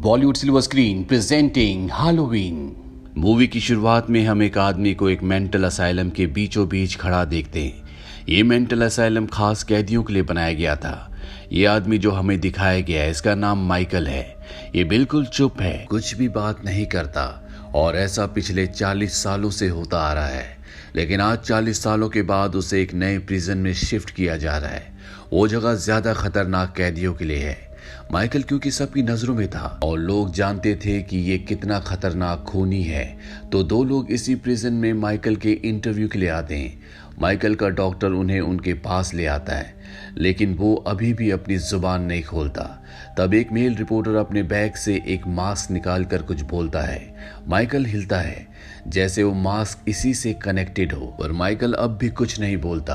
Bollywood silver screen presenting Halloween. Movie की शुरुआत में हम एक आदमी को एक मेंटल असाइलम के बीचों बीच खड़ा देखते हैं। ये मेंटल असाइलम खास कैदियों के लिए बनाया गया था। ये आदमी जो हमें दिखाया गया है, इसका नाम माइकल है। ये बिल्कुल चुप है, कुछ भी बात नहीं करता और ऐसा पिछले 40 सालों से होता आ रहा है। लेकिन आज 40 सालों के बाद उसे एक नए प्रिजन में शिफ्ट किया जा रहा है। वो जगह ज्यादा खतरनाक कैदियों के लिए है। माइकल क्योंकि सबकी नजरों में था और लोग जानते थे कि ये कितना खतरनाक खूनी है, तो दो लोग इसी प्रिजन में माइकल के इंटरव्यू के लिए आते हैं। माइकल का डॉक्टर उन्हें उनके पास ले आता है, लेकिन वो अभी भी अपनी जुबान नहीं खोलता। तब एक मेल रिपोर्टर अपने बैग से एक मास्क निकालकर कुछ बोलता है। माइकल हिलता है जैसे वो मास्क इसी से कनेक्टेड हो, पर माइकल अब भी कुछ नहीं बोलता।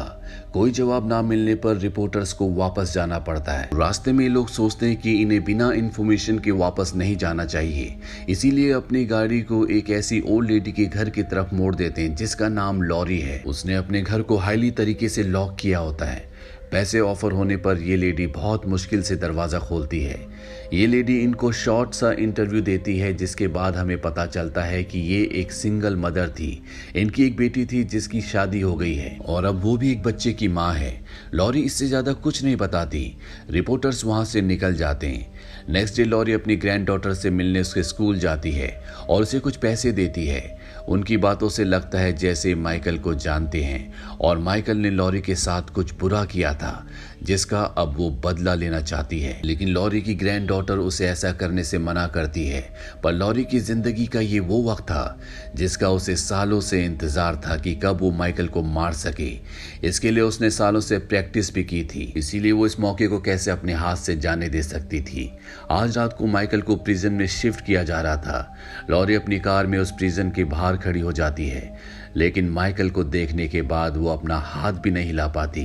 कोई जवाब ना मिलने पर रिपोर्टर्स को वापस जाना पड़ता है। रास्ते में लोग सोचते हैं कि इन्हें बिना इंफॉर्मेशन के वापस नहीं जाना चाहिए, इसीलिए अपनी गाड़ी को एक ऐसी ओल्ड लेडी के घर की तरफ मोड़ देते हैं जिसका नाम लॉरी है। उसने अपने घर को हाईली तरीके से लॉक किया होता है। पैसे ऑफर होने पर यह लेडी बहुत मुश्किल से दरवाजा खोलती है। ये लेडी इनको शॉर्ट सा इंटरव्यू देती है, जिसके बाद हमें पता चलता है कि ये एक सिंगल मदर थी। इनकी एक बेटी थी जिसकी शादी हो गई है और अब वो भी एक बच्चे की माँ है। लॉरी इससे ज्यादा कुछ नहीं बताती। रिपोर्टर्स वहां से निकल जाते हैं। नेक्स्ट डे लॉरी अपनी ग्रैंड डॉटर से मिलने उसके स्कूल जाती है और उसे कुछ पैसे देती है। उनकी बातों से लगता है जैसे माइकल को जानते हैं और माइकल ने लॉरी के साथ कुछ बुरा किया था, जिसका अब वो बदला लेना चाहती है। लेकिन लॉरी की ग्रैंड डॉटर उसे ऐसा करने से मना करती है। पर लॉरी की जिंदगी का ये वो वक्त था जिसका उसे सालों से इंतजार था कि कब वो माइकल को मार सके। इसके लिए उसने सालों से प्रैक्टिस भी की थी, इसीलिए वो इस मौके को कैसे अपने हाथ से जाने दे सकती थी। आज रात को माइकल को प्रिजन में शिफ्ट किया जा रहा था। लॉरी अपनी कार में उस प्रिजन के बाहर खड़ी हो जाती है, लेकिन माइकल को देखने के बाद वो अपना हाथ भी नहीं हिला पाती।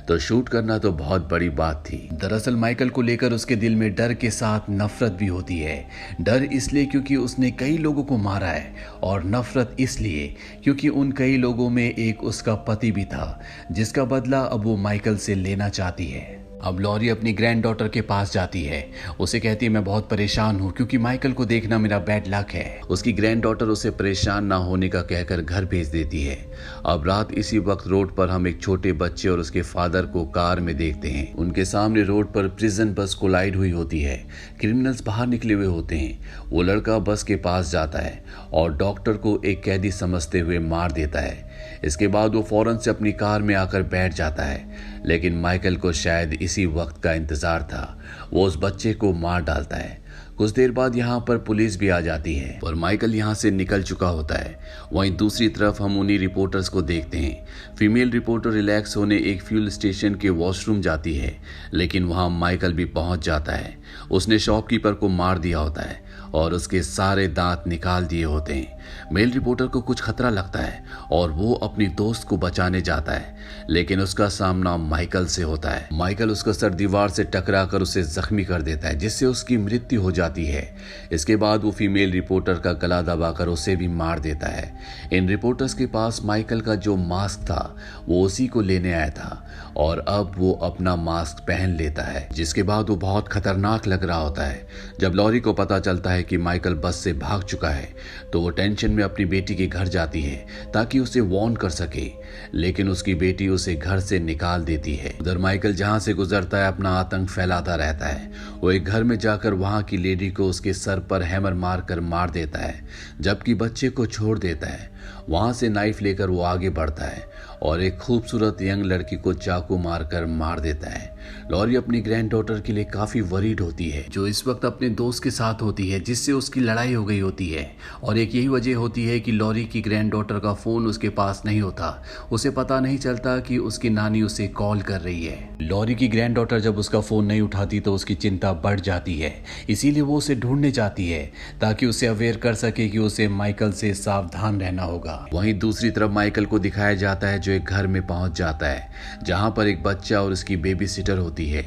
तो शूट करना तो बहुत बड़ी बात थी। दरअसल माइकल को लेकर उसके दिल में डर के साथ नफरत भी होती है। डर इसलिए क्योंकि उसने कई लोगों को मारा है, और नफरत इसलिए क्योंकि उन कई लोगों में एक उसका पति भी था, जिसका बदला अब वो माइकल से लेना चाहती है। अब लॉरी अपनी ग्रैंड डॉटर के पास जाती है। उसे कहती है मैं बहुत परेशान हूँ क्योंकि माइकल को देखना मेरा बैड लक है। उसकी ग्रैंड डॉटर उसे परेशान ना होने का कहकर घर भेज देती है। अब रात इसी वक्त रोड पर हम एक छोटे बच्चे और उसके फादर को कार में देखते हैं। उनके सामने रोड पर प्रिजन बस कोलाइड हुई होती है। क्रिमिनल्स बाहर निकले हुए होते हैं। वो लड़का बस के पास जाता है और डॉक्टर को एक कैदी समझते हुए मार देता है। इसके बाद वो फौरन से अपनी कार में आकर बैठ जाता है, लेकिन माइकल को शायद इसी वक्त का इंतजार था। वो उस बच्चे को मार डालता है। कुछ देर बाद यहाँ पर पुलिस भी आ जाती है और माइकल यहाँ से निकल चुका होता है। वहीं दूसरी तरफ हम उन्हीं रिपोर्टर्स को देखते हैं। फीमेल रिपोर्टर रिलैक्स होने एक फ्यूल स्टेशन के वॉशरूम जाती है, लेकिन वहाँ माइकल भी पहुँच जाता है। उसने शॉपकीपर को मार दिया होता है और उसके सारे दांत निकाल दिए होते हैं। मेल रिपोर्टर को कुछ खतरा लगता है और वो अपनी दोस्त को बचाने जाता है, लेकिन उसका सामना माइकल से होता है। माइकल उसका सर दीवार से टकराकर उसे जख्मी कर देता है, जिससे उसकी मृत्यु हो जाती है। इसके बाद वो फीमेल रिपोर्टर का गला दबाकर उसे भी मार देता है। इन रिपोर्टर्स के पास माइकल का जो मास्क था वो उसी को लेने आया था और अब वो अपना मास्क पहन लेता है, जिसके बाद वो बहुत खतरनाक लग रहा होता है। जब लॉरी को पता चलता है कि माइकल बस से भाग चुका है, तो वो टेंशन में अपनी बेटी के घर जाती है ताकि उसे वार्न कर सके, लेकिन उसकी बेटी उसे घर से निकाल देती है। उधर माइकल जहां से गुजरता है अपना आतंक फैलाता रहता है। वो एक घर में जाकर वहां की लेडी को उसके सर पर हैमर मारकर मार देता है, जबकि बच्चे को छोड़ देता है। वहां से नाइफ लेकर वो आगे बढ़ता है और एक खूबसूरत यंग लड़की को चाकू मारकर मार देता है। लॉरी अपनी ग्रैंड डॉटर के लिए काफी वरीड होती है, जो इस वक्त अपने दोस्त के साथ होती है, जिससे उसकी लड़ाई हो गई होती है। और एक यही वजह होती है कि लॉरी की ग्रैंड डॉटर का फोन उसके पास नहीं होता। उसे पता नहीं चलता कि उसकी नानी उसे कॉल कर रही है। लॉरी की ग्रैंड डॉटर जब उसका फोन नहीं उठाती तो उसकी चिंता बढ़ जाती है, इसीलिए वो उसे ढूंढने जाती है ताकि उसे अवेयर कर सके कि उसे माइकल से सावधान रहना होगा। वहीं दूसरी तरफ माइकल को दिखाया जाता है जो एक घर में पहुंच जाता है, जहां पर एक बच्चा और उसकी बेबी सिटर होती है।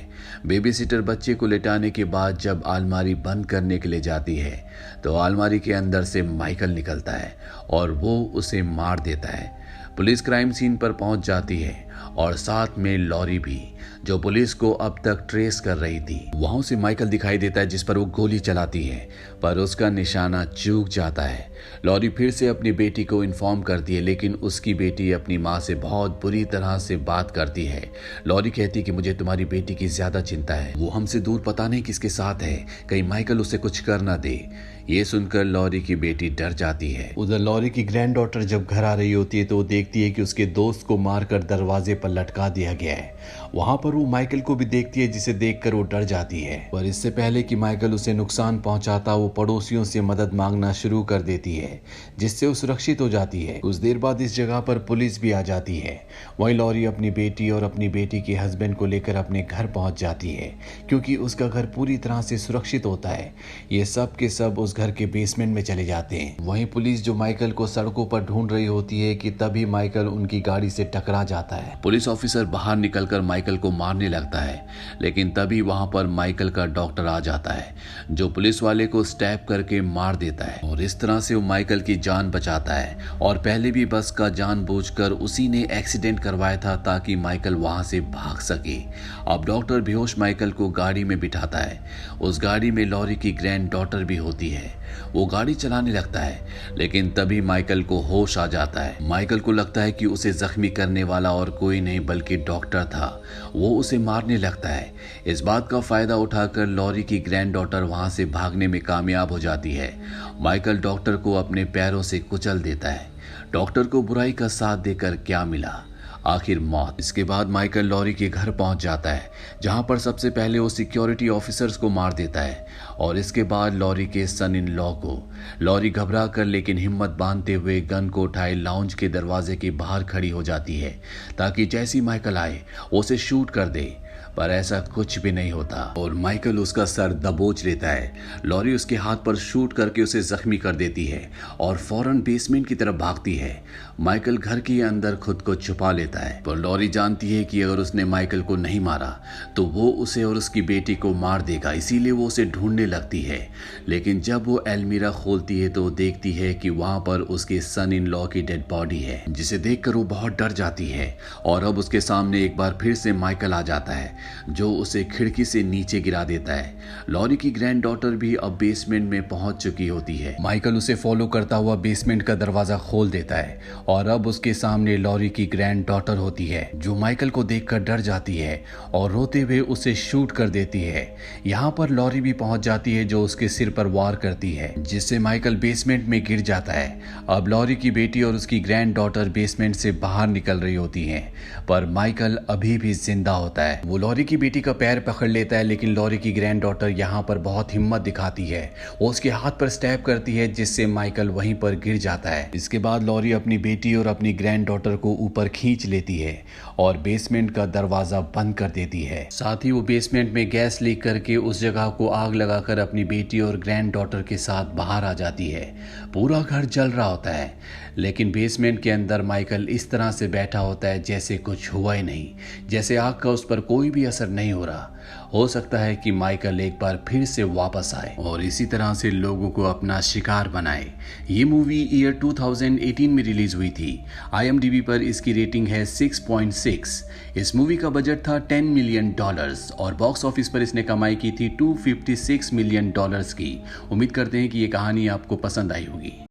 बेबी सिटर बच्चे को लेटाने के बाद जब अलमारी बंद करने के लिए जाती है, तो अलमारी के अंदर से माइकल निकलता है और वो उसे मार देता है। पुलिस क्राइम सीन पर पहुंच जाती है और साथ में लॉरी भी, जो पुलिस को अब तक ट्रेस कर रही थी। वहां से माइकल दिखाई देता है जिस पर वो गोली चलाती है, पर उसका निशाना चूक जाता है। लॉरी फिर से अपनी बेटी को इन्फॉर्म करती है, लेकिन उसकी बेटी अपनी माँ से बहुत बुरी तरह से बात करती है। लॉरी कहती है कि मुझे तुम्हारी बेटी की ज्यादा चिंता है, वो हमसे दूर पता नहीं किसके साथ है, कहीं माइकल उसे कुछ कर ना दे। ये सुनकर लॉरी की बेटी डर जाती है। उधर लॉरी की ग्रैंड डॉटर जब घर आ रही होती है तो वो देखती है कि उसके दोस्त को मारकर दरवाजे पर लटका दिया गया है। वहां पर वो माइकल को भी देखती है, जिसे देखकर वो डर जाती है। पर इससे पहले कि माइकल उसे नुकसान पहुंचाता, वो पड़ोसियों से मदद मांगना शुरू कर देती है, जिससे वो सुरक्षित हो जाती है। कुछ देर बाद इस जगह पर पुलिस भी आ जाती है। वहीं लॉरी अपनी बेटी और अपनी बेटी के हस्बैंड को लेकर अपने घर पहुंच जाती है, क्योंकि उसका घर पूरी तरह से सुरक्षित होता है। ये सब के सब उस घर के बेसमेंट में चले जाते हैं। वहीं पुलिस जो माइकल को सड़कों पर ढूंढ रही होती है कि तभी माइकल उनकी गाड़ी से टकरा जाता है। पुलिस ऑफिसर बाहर निकलकर माइकल को मारने लगता है, लेकिन तभी वहां पर माइकल का डॉक्टर आ जाता है, जो पुलिस वाले को स्टैब करके मार देता है। और इस तरह से वो माइकल की जान बचाता है। और पहले भी बस का जानबूझकर उसी ने एक्सीडेंट करवाया था ताकि माइकल वहां से भाग सके। अब डॉक्टर बेहोश माइकल को गाड़ी में बिठाता है। उस गाड़ी में लॉरी की ग्रैंड डॉटर भी होती है। वो गाड़ी चलाने लगता है, लेकिन तभी माइकल को होश आ जाता है। माइकल को लगता है कि उसे जख्मी करने वाला और कोई नहीं बल्कि डॉक्टर था। वो उसे मारने लगता है। इस बात का फायदा उठाकर लॉरी की ग्रैंड डॉटर वहां से भागने में कामयाब हो जाती है। माइकल डॉक्टर को अपने पैरों से कुचल देता है। डॉक्टर को बुराई का साथ देकर क्या मिला, आखिर मौत। इसके बाद माइकल लॉरी के घर पहुंच जाता है, जहां पर सबसे पहले वो सिक्योरिटी ऑफिसर्स को मार देता है और इसके बाद लॉरी के सन इन लॉ को। लॉरी घबरा कर लेकिन हिम्मत बांधते हुए गन को उठाए लाउंज के दरवाजे के बाहर खड़ी हो जाती है, ताकि जैसी माइकल आए वो उसे शूट कर दे। पर ऐसा कुछ भी नहीं होता और माइकल उसका सर दबोच लेता है। लॉरी उसके हाथ पर शूट करके उसे जख्मी कर देती है और फौरन बेसमेंट की तरफ भागती है। माइकल घर के अंदर खुद को छुपा लेता है, पर लॉरी जानती है कि अगर उसने माइकल को नहीं मारा तो वो उसे और उसकी बेटी को मार देगा, इसीलिए वो उसे ढूंढने लगती है। लेकिन जब वो अलमीरा खोलती है तो वो देखती है कि वहां पर उसके सन इन लॉ की डेड बॉडी है, जिसे देखकर वो बहुत डर जाती है। और अब उसके सामने एक बार फिर से माइकल आ जाता है, जो उसे खिड़की से नीचे गिरा देता है। लॉरी की ग्रैंड डॉटर भी अब बेसमेंट में पहुंच चुकी होती है। माइकल उसे फॉलो करता हुआ बेसमेंट का दरवाजा खोल देता है और अब उसके सामने लॉरी की ग्रैंड डॉटर होती है, जो माइकल को देखकर डर जाती है और रोते हुए उसे शूट कर देती है। यहाँ पर लॉरी भी पहुंच जाती है, जो उसके सिर पर वार करती है, जिससे माइकल बेसमेंट में गिर जाता है। अब लॉरी की बेटी और उसकी ग्रैंड डॉटर बेसमेंट से बाहर निकल रही होती है, पर माइकल अभी भी जिंदा होता है। वो लॉरी की बेटी का पैर पकड़ लेता है, लेकिन लॉरी की ग्रैंड डॉटर यहाँ पर बहुत हिम्मत दिखाती है। वो उसके हाथ पर स्टैब करती है, जिससे माइकल वहीं पर गिर जाता है। इसके बाद लॉरी अपनी बेटी और अपनी ग्रैंड डॉटर को ऊपर खींच लेती है और बेसमेंट का दरवाजा बंद कर देती है। साथ ही वो बेसमेंट में गैस लीक करके उस जगह को आग लगाकर अपनी बेटी और ग्रैंड डॉटर के साथ बाहर आ जाती है। पूरा घर जल रहा होता है, लेकिन बेसमेंट के अंदर माइकल इस तरह से बैठा होता है जैसे कुछ हुआ ही नहीं, जैसे आग का उस पर कोई भी असर नहीं हो रहा। हो सकता है कि माइकल एक बार फिर से वापस आए और इसी तरह से लोगों को अपना शिकार बनाए। ये मूवी ईयर 2018 में रिलीज हुई थी। IMDb पर इसकी रेटिंग है 6.6। इस मूवी का बजट था $10 मिलियन और बॉक्स ऑफिस पर इसने कमाई की थी $256 मिलियन की। उम्मीद करते हैं कि ये कहानी आपको पसंद आई होगी।